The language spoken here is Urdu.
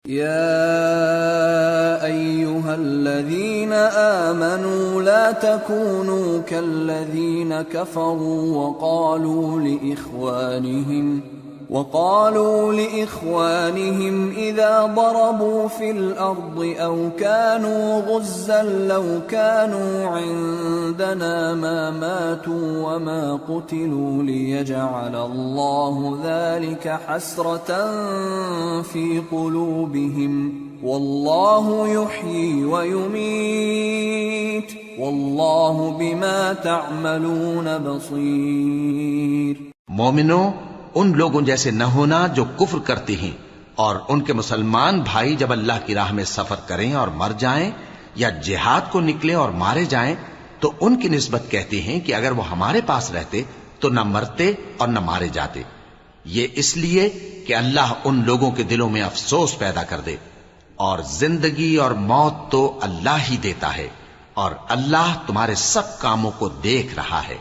يا أيها الذين آمنوا لا تكونوا كالذين كفروا وقالوا لإخوانهم إذا ضربوا في الأرض أو كانوا غزا لو كانوا عندنا ما ماتوا وما قتلوا ليجعل الله ذلك حسرة في قلوبهم والله يحيي ويميت والله بما تعملون بصير۔ مومنو، ان لوگوں جیسے نہ ہونا جو کفر کرتے ہیں، اور ان کے مسلمان بھائی جب اللہ کی راہ میں سفر کریں اور مر جائیں یا جہاد کو نکلیں اور مارے جائیں تو ان کی نسبت کہتے ہیں کہ اگر وہ ہمارے پاس رہتے تو نہ مرتے اور نہ مارے جاتے، یہ اس لیے کہ اللہ ان لوگوں کے دلوں میں افسوس پیدا کر دے۔ اور زندگی اور موت تو اللہ ہی دیتا ہے، اور اللہ تمہارے سب کاموں کو دیکھ رہا ہے۔